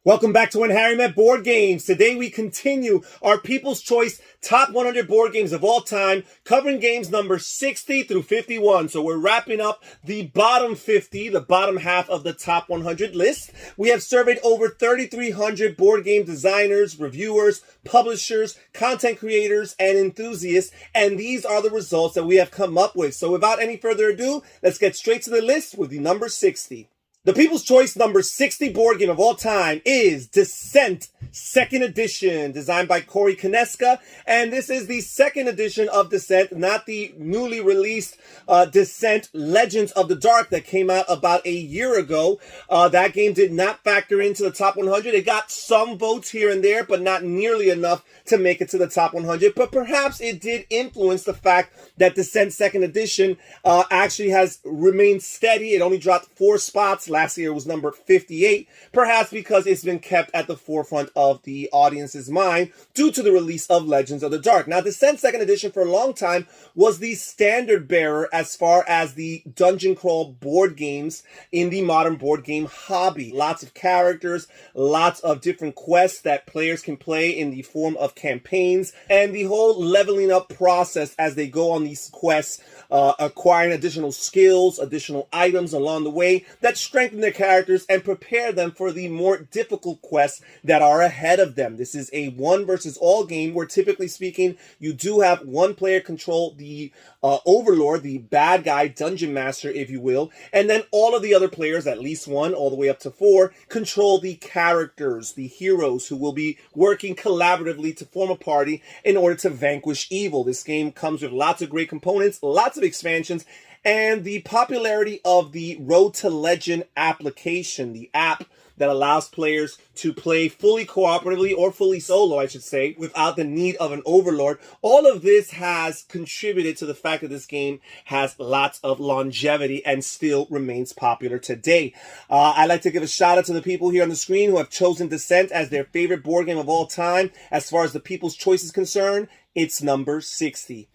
Welcome back to When Harry Met Board Games. Today we continue our People's Choice Top 100 Board Games of all time, covering games number 60 through 51. So we're wrapping up the bottom 50, the bottom half of the top 100 list. We have surveyed over 3,300 board game designers, reviewers, publishers, content creators, and enthusiasts, and these are the results that we have come up with. So without any further ado, let's get straight to the list with the number 60. The People's Choice number 60 board game of all time is Descent, second edition, designed by Corey Konieczka. And this is the second edition of Descent, not the newly released Descent Legends of the Dark that came out about a year ago. That game did not factor into the top 100. It got some votes here and there, but not nearly enough to make it to the top 100. But perhaps it did influence the fact that Descent second edition actually has remained steady. It only dropped 4 spots. Last year was number 58, perhaps because it's been kept at the forefront of the audience's mind due to the release of Legends of the Dark. Now, Descent 2nd Edition for a long time was the standard bearer as far as the dungeon crawl board games in the modern board game hobby. Lots of characters, lots of different quests that players can play in the form of campaigns, and the whole leveling up process as they go on these quests, acquiring additional skills, additional items along the way that strengthen their characters and prepare them for the more difficult quests that are ahead of them. This is a one versus all game where, typically speaking, you do have one player control the overlord, the bad guy, dungeon master, if you will, and then all of the other players, at least one, all the way up to 4, control the characters, the heroes who will be working collaboratively to form a party in order to vanquish evil. This game comes with lots of great components, lots of expansions, and the popularity of the Road to Legend application, the app that allows players to play fully cooperatively, or fully solo, I should say, without the need of an overlord. All of this has contributed to the fact that this game has lots of longevity and still remains popular today. I'd like to give a shout out to the people here on the screen who have chosen Descent as their favorite board game of all time. As far as the People's Choice is concerned, it's number 60.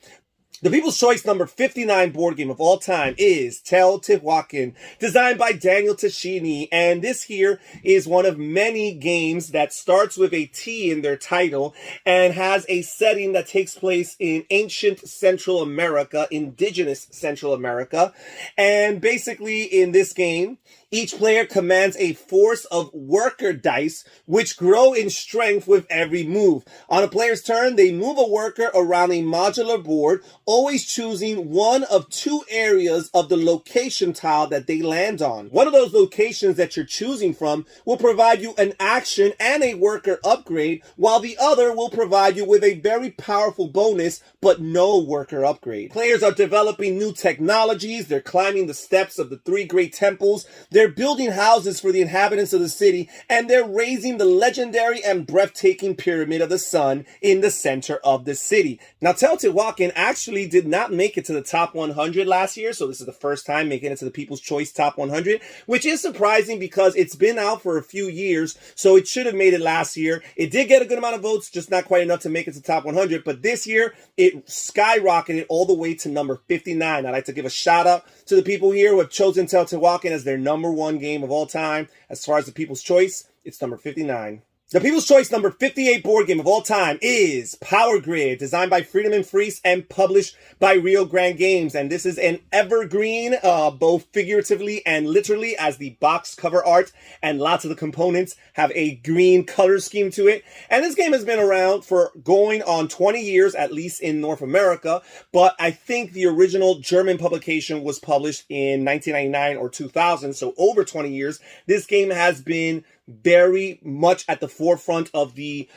The People's Choice number 59 board game of all time is Teotihuacan, designed by Daniel Tascini, and this here is one of many games that starts with a T in their title and has a setting that takes place in ancient Central America, indigenous Central America, and basically in this game, each player commands a force of worker dice, which grow in strength with every move. On a player's turn, they move a worker around a modular board, always choosing one of 2 areas of the location tile that they land on. One of those locations that you're choosing from will provide you an action and a worker upgrade, while the other will provide you with a very powerful bonus, but no worker upgrade. Players are developing new technologies, they're climbing the steps of the 3 great temples, they're building houses for the inhabitants of the city, and they're raising the legendary and breathtaking Pyramid of the Sun in the center of the city. Now, Teotihuacan actually did not make it to the top 100 last year, so this is the first time making it to the People's Choice top 100, which is surprising because it's been out for a few years, so it should have made it last year. It did get a good amount of votes, just not quite enough to make it to the top 100, but this year, it skyrocketed all the way to number 59. I'd like to give a shout out to the people here who have chosen Teotihuacan as their number 1 game of all time. As far as the People's Choice, it's number 59. The People's Choice number 58 board game of all time is Power Grid, designed by Freedom and Freeze and published by Rio Grande Games. And this is an evergreen, both figuratively and literally, as the box cover art and lots of the components have a green color scheme to it. And this game has been around for going on 20 years, at least in North America. But I think the original German publication was published in 1999 or 2000. So over 20 years, this game has been very much at the forefront of the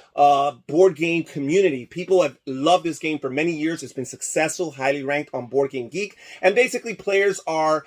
board game community. People have loved this game for many years. It's been successful, highly ranked on Board Game Geek. And basically players are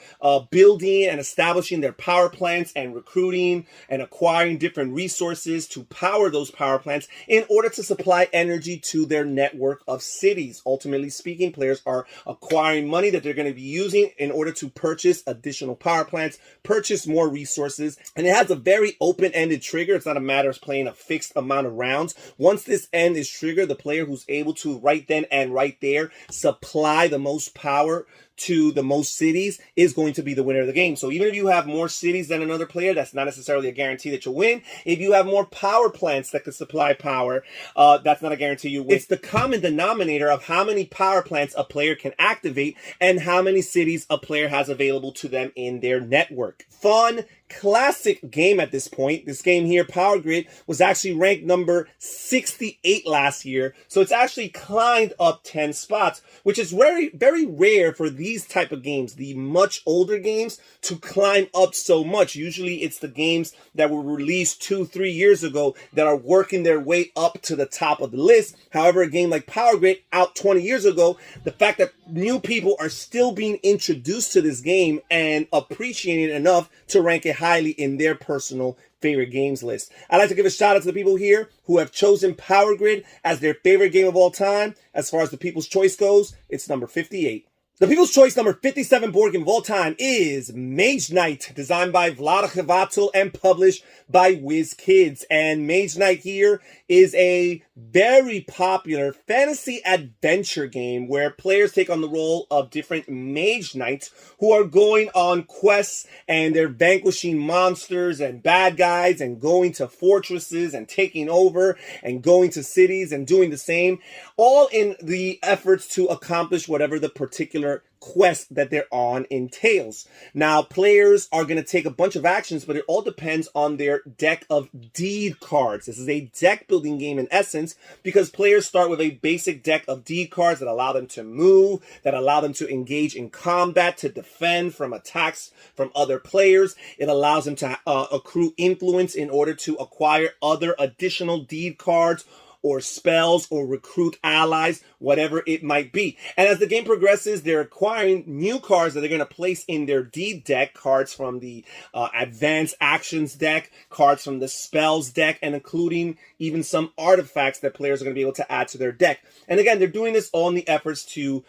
building and establishing their power plants and recruiting and acquiring different resources to power those power plants in order to supply energy to their network of cities. Ultimately speaking, players are acquiring money that they're going to be using in order to purchase additional power plants, purchase more resources, and it has a very open-ended trigger. It's not a matter of playing a fixed amount of rounds. Once this end is triggered, the player who's able to right then and right there supply the most power to the most cities is going to be the winner of the game. So even if you have more cities than another player, that's not necessarily a guarantee that you'll win. If you have more power plants that could supply power, that's not a guarantee you win. It's the common denominator of how many power plants a player can activate and how many cities a player has available to them in their network. Fun, classic game at this point. This game here, Power Grid, was actually ranked number 68 last year. So it's actually climbed up 10 spots, which is very, very rare for these type of games, the much older games, to climb up so much. Usually it's the games that were released 2-3 years ago that are working their way up to the top of the list. However, a game like Power Grid out 20 years ago, the fact that new people are still being introduced to this game and appreciating it enough to rank it highly in their personal favorite games list. I'd like to give a shout out to the people here who have chosen Power Grid as their favorite game of all time. As far as the People's Choice goes, it's number 58. The People's Choice number 57 board game of all time is Mage Knight, designed by Vlad Chvátil and published by WizKids. And Mage Knight here is a very popular fantasy adventure game where players take on the role of different mage knights who are going on quests, and they're vanquishing monsters and bad guys and going to fortresses and taking over and going to cities and doing the same, all in the efforts to accomplish whatever the particular quest that they're on entails. Now, players are going to take a bunch of actions, but it all depends on their deck of deed cards. This is a deck building game in essence, because players start with a basic deck of deed cards that allow them to move, that allow them to engage in combat, to defend from attacks from other players. It allows them to accrue influence in order to acquire other additional deed cards or spells, or recruit allies, whatever it might be. And as the game progresses, they're acquiring new cards that they're going to place in their deed deck, cards from the advanced actions deck, cards from the spells deck, and including even some artifacts that players are going to be able to add to their deck. And again, they're doing this all in the efforts to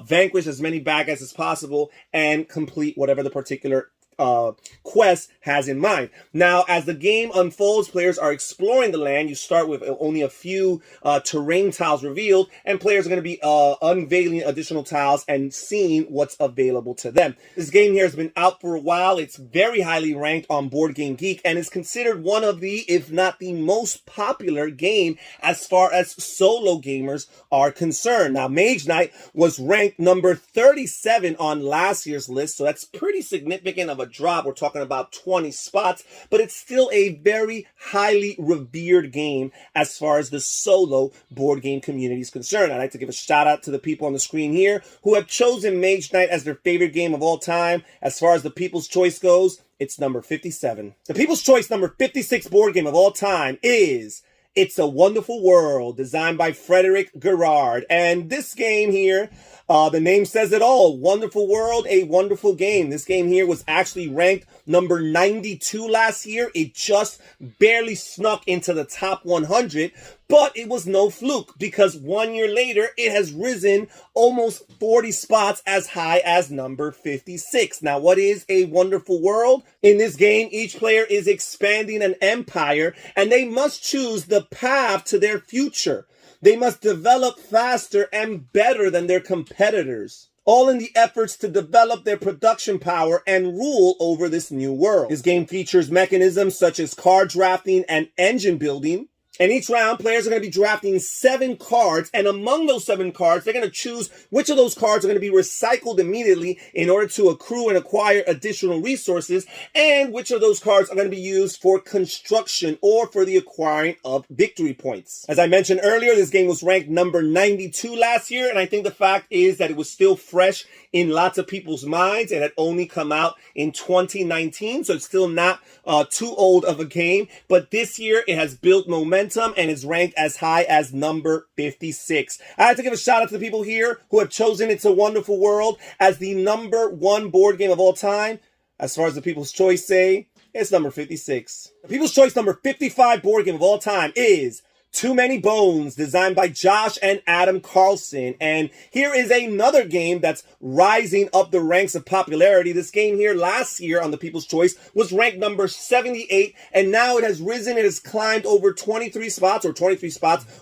vanquish as many bad guys as possible and complete whatever the particular quest has in mind. Now, as the game unfolds, players are exploring the land. You start with only a few terrain tiles revealed, and players are going to be unveiling additional tiles and seeing what's available to them. This game here has been out for a while. It's very highly ranked on Board Game Geek and is considered one of the, if not the most popular game as far as solo gamers are concerned. Now, Mage Knight was ranked number 37 on last year's list, so that's pretty significant of a drop. We're talking about 20 spots, but it's still a very highly revered game as far as the solo board game community is concerned. I'd like to give a shout out to the people on the screen here who have chosen Mage Knight as their favorite game of all time. As far as the People's Choice goes, it's number 57. The People's Choice number 56 board game of all time is It's a Wonderful World, designed by Frederick Gerard. And this game here, the name says it all. Wonderful World, a wonderful game. This game here was actually ranked number 92 last year. It just barely snuck into the top 100, but it was no fluke, because 1 year later, it has risen almost 40 spots as high as number 56. Now, what is A Wonderful World? In this game, each player is expanding an empire, and they must choose the path to their future. They must develop faster and better than their competitors, all in the efforts to develop their production power and rule over this new world. This game features mechanisms such as card drafting and engine building. And each round, players are going to be drafting 7 cards, and among those 7 cards, they're going to choose which of those cards are going to be recycled immediately in order to accrue and acquire additional resources, and which of those cards are going to be used for construction or for the acquiring of victory points. As I mentioned earlier, this game was ranked number 92 last year, and I think the fact is that it was still fresh in lots of people's minds. It had only come out in 2019, so it's still not too old of a game, but this year it has built momentum and is ranked as high as number 56. I have to give a shout out to the people here who have chosen It's a Wonderful World as the number 1 board game of all time. As far as the People's Choice say, it's number 56. The People's Choice number 55 board game of all time is Too Many Bones, designed by Josh and Adam Carlson. And here is another game that's rising up the ranks of popularity. This game here last year on the People's Choice was ranked number 78, and now it has risen. It has climbed over 23 spots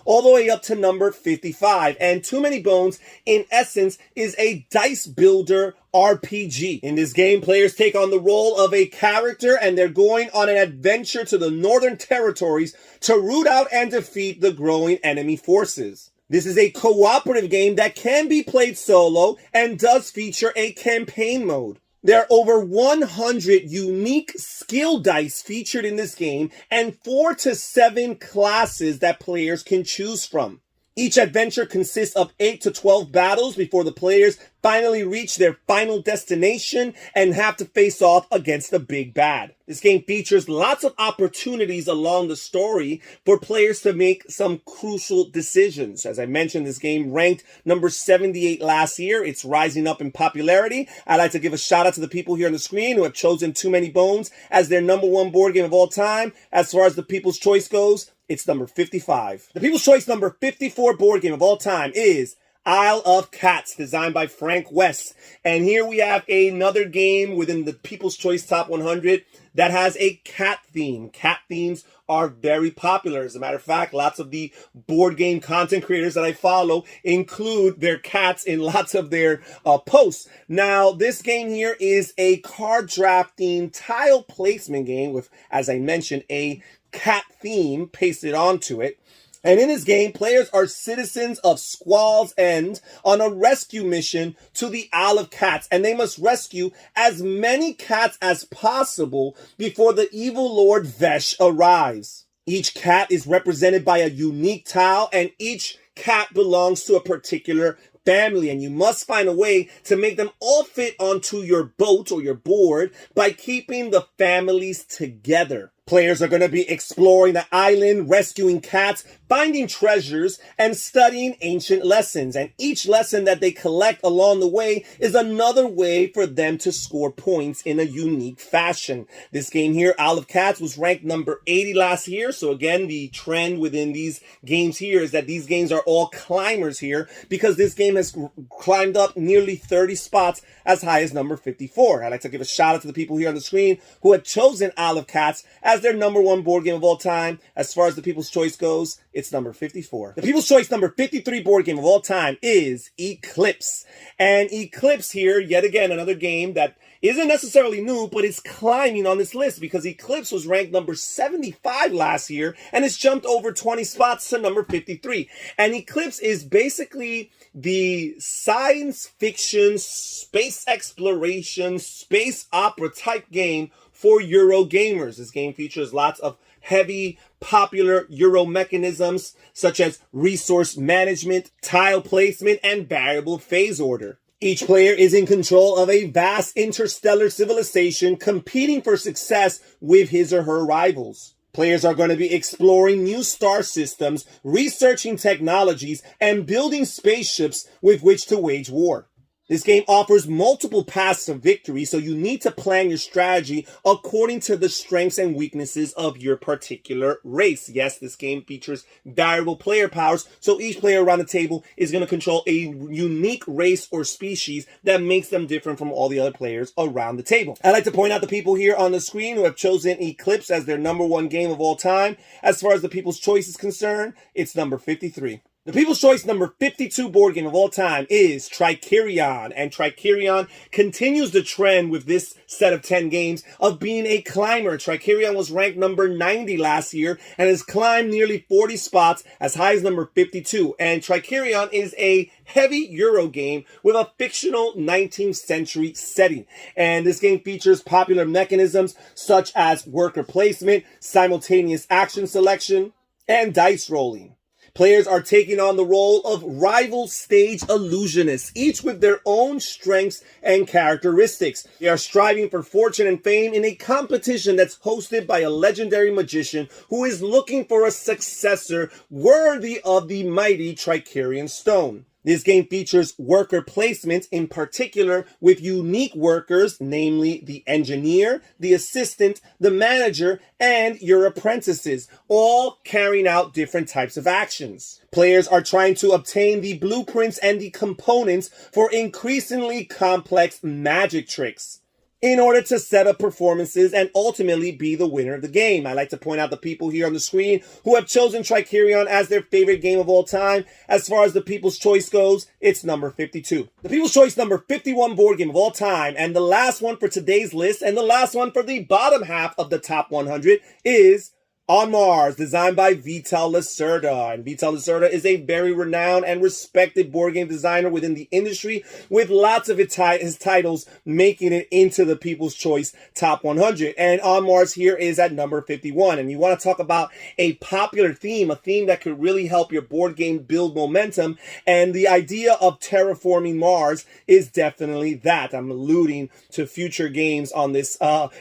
all the way up to number 55. And Too Many Bones, in essence, is a dice builder RPG. In this game, players take on the role of a character, and they're going on an adventure to the Northern Territories to root out and defeat the growing enemy forces. This is a cooperative game that can be played solo and does feature a campaign mode. There are over 100 unique skill dice featured in this game and 4 to 7 classes that players can choose from. Each adventure consists of 8 to 12 battles before the players finally reach their final destination and have to face off against the big bad. This game features lots of opportunities along the story for players to make some crucial decisions. As I mentioned, this game ranked number 78 last year. It's rising up in popularity. I'd like to give a shout out to the people here on the screen who have chosen Too Many Bones as their number 1 board game of all time. As far as the People's Choice goes, it's number 55. The People's Choice number 54 board game of all time is Isle of Cats, designed by Frank West. And here we have another game within the People's Choice Top 100 that has a cat theme. Cat themes are very popular. As a matter of fact, lots of the board game content creators that I follow include their cats in lots of their posts. Now, this game here is a card drafting tile placement game with, as I mentioned, a cat theme pasted onto it. And in this game, players are citizens of Squall's End on a rescue mission to the Isle of Cats, and they must rescue as many cats as possible before the evil Lord Vesh arrives. Each cat is represented by a unique tile, and each cat belongs to a particular family, and you must find a way to make them all fit onto your boat or your board by keeping the families together. Players are going to be exploring the island, rescuing cats, finding treasures, and studying ancient lessons. And each lesson that they collect along the way is another way for them to score points in a unique fashion. This game here, Isle of Cats, was ranked number 80 last year. So again, the trend within these games here is that these games are all climbers here, because this game has climbed up nearly 30 spots as high as number 54. I'd like to give a shout out to the people here on the screen who have chosen Isle of Cats as their number 1 board game of all time. As far as the People's Choice goes, it's number 54. The People's Choice number 53 board game of all time is Eclipse. And Eclipse here, yet again, another game that isn't necessarily new, but it's climbing on this list because Eclipse was ranked number 75 last year and it's jumped over 20 spots to number 53. And Eclipse is basically the science fiction, space exploration, space opera type game for Euro gamers. This game features lots of heavy, popular Euro mechanisms such as resource management, tile placement, and variable phase order. Each player is in control of a vast interstellar civilization competing for success with his or her rivals. Players are going to be exploring new star systems, researching technologies, and building spaceships with which to wage war. This game offers multiple paths to victory, so you need to plan your strategy according to the strengths and weaknesses of your particular race. Yes, this game features variable player powers, so each player around the table is going to control a unique race or species that makes them different from all the other players around the table. I'd like to point out the people here on the screen who have chosen Eclipse as their number 1 game of all time. As far as the People's Choice is concerned, it's number 53. The People's Choice number 52 board game of all time is Tricerion, and Tricerion continues the trend with this set of 10 games of being a climber. Tricerion was ranked number 90 last year and has climbed nearly 40 spots as high as number 52. And Tricerion is a heavy Euro game with a fictional 19th century setting. And this game features popular mechanisms such as worker placement, simultaneous action selection, and dice rolling. Players are taking on the role of rival stage illusionists, each with their own strengths and characteristics. They are striving for fortune and fame in a competition that's hosted by a legendary magician who is looking for a successor worthy of the mighty Tricerion stone. This game features worker placement, in particular with unique workers, namely the engineer, the assistant, the manager, and your apprentices, all carrying out different types of actions. Players are trying to obtain the blueprints and the components for increasingly complex magic tricks in order to set up performances and ultimately be the winner of the game. I like to point out the people here on the screen who have chosen Trickerion as their favorite game of all time. As far as the People's Choice goes, it's number 52. The People's Choice number 51 board game of all time, and the last one for today's list, and the last one for the bottom half of the top 100 is On Mars, designed by Vital Lacerda. And Vital Lacerda is a very renowned and respected board game designer within the industry, with lots of his titles making it into the People's Choice Top 100. And On Mars here is at number 51. And you want to talk about a popular theme, a theme that could really help your board game build momentum. And the idea of terraforming Mars is definitely that. I'm alluding to future games on this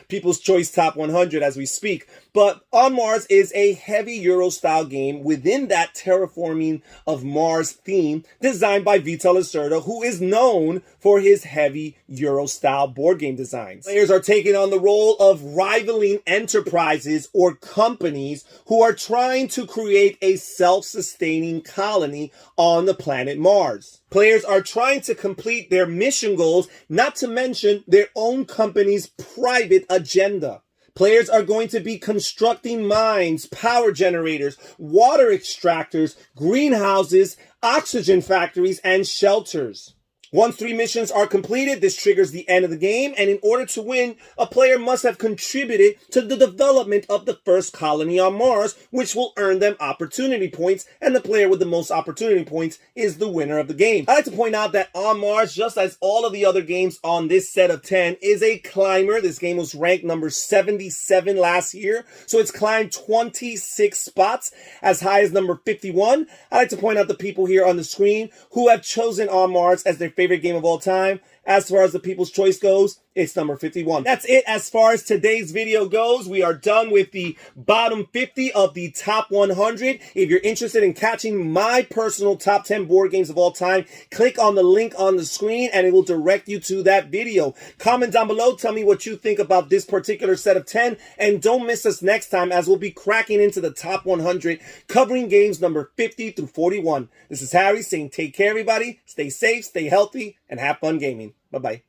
People's Choice Top 100 as we speak. But On Mars is a heavy Euro-style game within that terraforming of Mars theme designed by Vital Lacerda, who is known for his heavy Euro-style board game designs. Players are taking on the role of rivaling enterprises or companies who are trying to create a self-sustaining colony on the planet Mars. Players are trying to complete their mission goals, not to mention their own company's private agenda. Players are going to be constructing mines, power generators, water extractors, greenhouses, oxygen factories, and shelters. Once 3 missions are completed, this triggers the end of the game, and in order to win, a player must have contributed to the development of the first colony on Mars, which will earn them opportunity points, and the player with the most opportunity points is the winner of the game. I like to point out that On Mars, just as all of the other games on this set of 10, is a climber. This game was ranked number 77 last year, so it's climbed 26 spots, as high as number 51. I like to point out the people here on the screen who have chosen On Mars as their favorite game of all time. As far as the People's Choice goes, it's number 51. That's it as far as today's video goes. We are done with the bottom 50 of the top 100. If you're interested in catching my personal top 10 board games of all time, click on the link on the screen and it will direct you to that video. Comment down below, tell me what you think about this particular set of 10, and don't miss us next time as we'll be cracking into the top 100, covering games number 50 through 41. This is Harry saying take care everybody, stay safe, stay healthy, and have fun gaming. Bye-bye.